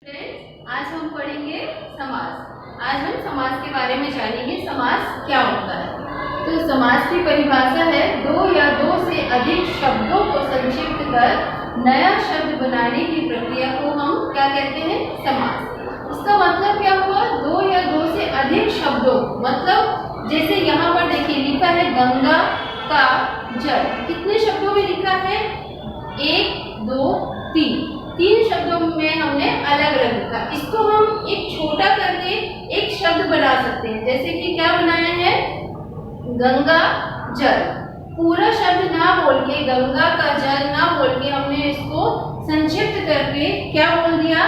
Friends, आज हम पढ़ेंगे समास। आज हम समास के बारे में जानेंगे समास क्या होता है। तो समास की परिभाषा है दो या दो से अधिक शब्दों को संक्षिप्त कर नया शब्द बनाने की प्रक्रिया को हम क्या कहते हैं, समास। इसका मतलब क्या हुआ, दो या दो से अधिक शब्दों, मतलब जैसे यहाँ पर देखिए लिखा है गंगा का जल, कितने शब्दों में लिखा है, एक दो तीन शब्दों में हमने अलग अलग लिखा। इसको हम एक छोटा करके एक शब्द बना सकते हैं। जैसे कि क्या बनाया है, गंगा जल, पूरा शब्द ना बोल के, गंगा का जल ना बोल के हमने इसको संक्षिप्त करके क्या बोल दिया,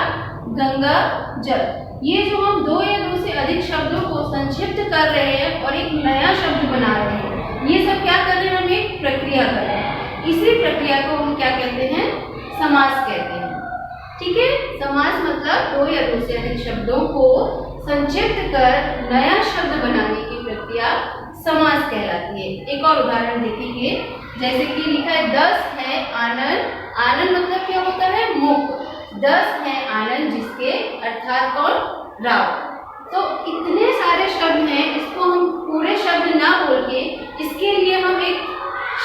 गंगा जल। ये जो हम दो या दो से अधिक शब्दों को संक्षिप्त कर रहे हैं और एक नया शब्द बना रहे हैं, ये सब क्या कर रहे हैं, हम एक प्रक्रिया कर रहे हैं। इसी प्रक्रिया को हम क्या कहते हैं, समास कहते हैं। ठीक है, समास मतलब दो या दो से अधिक शब्दों को संक्षिप्त कर नया शब्द बनाने की प्रक्रिया समास कहलाती है। एक और उदाहरण देखेंगे, जैसे कि लिखा है 10 है आनंद। आनंद मतलब क्या होता है, मुख। 10 है आनंद जिसके, अर्थात कौन, राव। तो इतने सारे शब्द हैं, इसको हम पूरे शब्द ना बोल के इसके लिए हम एक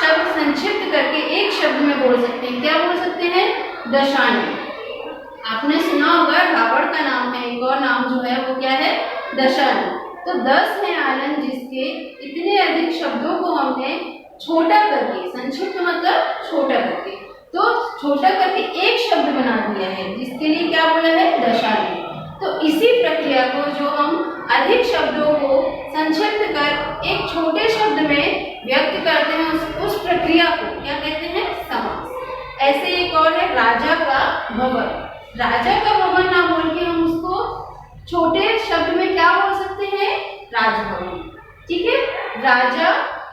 शब्द संक्षिप्त करके एक शब्द में बोल सकते हैं। क्या बोल सकते हैं, दशानन। आपने सुना होगा रावण का नाम है, एक और नाम जो है वो क्या है, दशानन। तो 10 है आनंद जिसके, इतने अधिक शब्दों को हमने छोटा करके, संक्षिप्त मतलब छोटा करके, तो छोटा करके एक शब्द बना दिया है, जिसके लिए क्या बोला है, दशानन। तो इसी प्रक्रिया को, जो हम अधिक शब्दों को संक्षिप्त कर एक छोटे शब्द में व्यक्त करते हैं, उस प्रक्रिया को क्या कहते हैं, समास। ऐसे एक और है राजा का भवन। राजा का भवन ना बोल के हम उसको छोटे शब्द में क्या बोल सकते हैं, राजभवन। ठीक है, राजा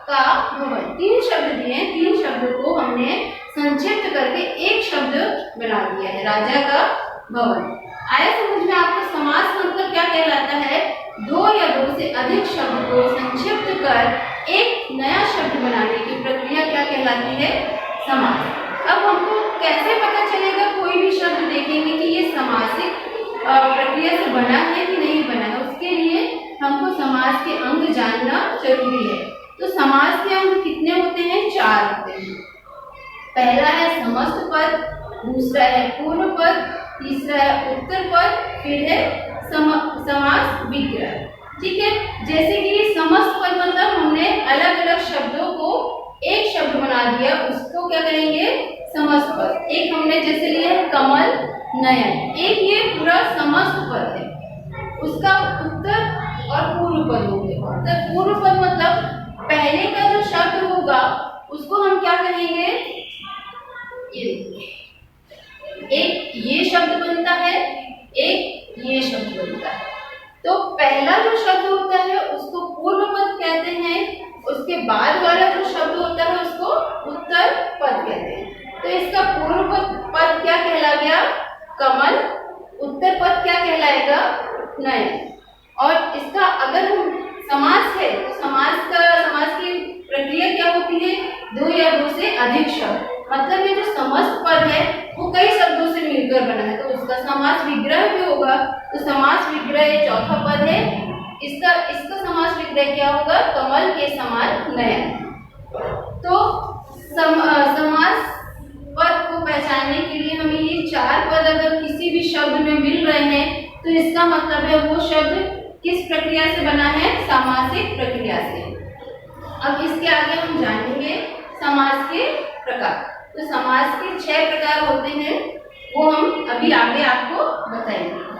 का भवन, 3 शब्द दिए, 3 शब्द को हमने संक्षिप्त करके एक शब्द बना दिया है, राजा का भवन। आया समझ में आपको, समास मतलब क्या कहलाता है, दो या दो से अधिक शब्द को संक्षिप्त कर एक नया शब्द बनाने की प्रक्रिया क्या कहलाती है, समास। अब हमको कैसे पता चलेगा, कोई भी शब्द देखेंगे कि ये समासिक प्रक्रिया से बना है कि नहीं बना है, उसके लिए हमको समास के अंग जानना जरूरी है। तो समास के अंग कितने होते हैं, 4 होते हैं। पहला है समस्त पद, दूसरा है पूर्व पद, तीसरा है उत्तर पद, फिर है समास विग्रह। ठीक है, जैसे कि समस्त पद मतलब हमने अलग अलग शब्दों को एक शब्द बना दिया, उसको क्या करेंगे, समस्त पद। एक हमने जैसे लिया कमल, नयन, एक ये पूरा समस्त पद है, उसका उत्तर और पूर्व पद होंगे। तो पूर्व पद मतलब पहले का जो शब्द होगा उसको हम क्या कहेंगे, एक ये शब्द बनता है, एक ये शब्द बनता है। तो पहला जो शब्द होता है उसको पूर्व पद कहते हैं, उसके बाद वाला जो शब्द होता है उसको उत्तर पद कहते हैं। तो इसका पूर्व पद क्या कहला गया, कमल, उत्तर पद क्या कहलाएगा, नयन। और इसका अगर हम समास है तो समास की प्रक्रिया क्या होती है, दो या दो से अधिक शब्द, मतलब ये जो समस्त पद है वो कई शब्दों से मिलकर बना है, तो उसका समास विग्रह भी होगा। तो समास विग्रह ये चौथा पद है, इसका समास विग्रह क्या होगा, कमल के समान नयन। तो समास पद को पहचानने के लिए हमें ये 4 पद अगर किसी भी शब्द में मिल रहे हैं तो इसका मतलब है वो शब्द किस प्रक्रिया से बना है, सामासिक प्रक्रिया से। अब इसके आगे हम जानेंगे समास के प्रकार। तो समास के 6 प्रकार होते हैं, वो हम अभी आगे आपको बताएंगे।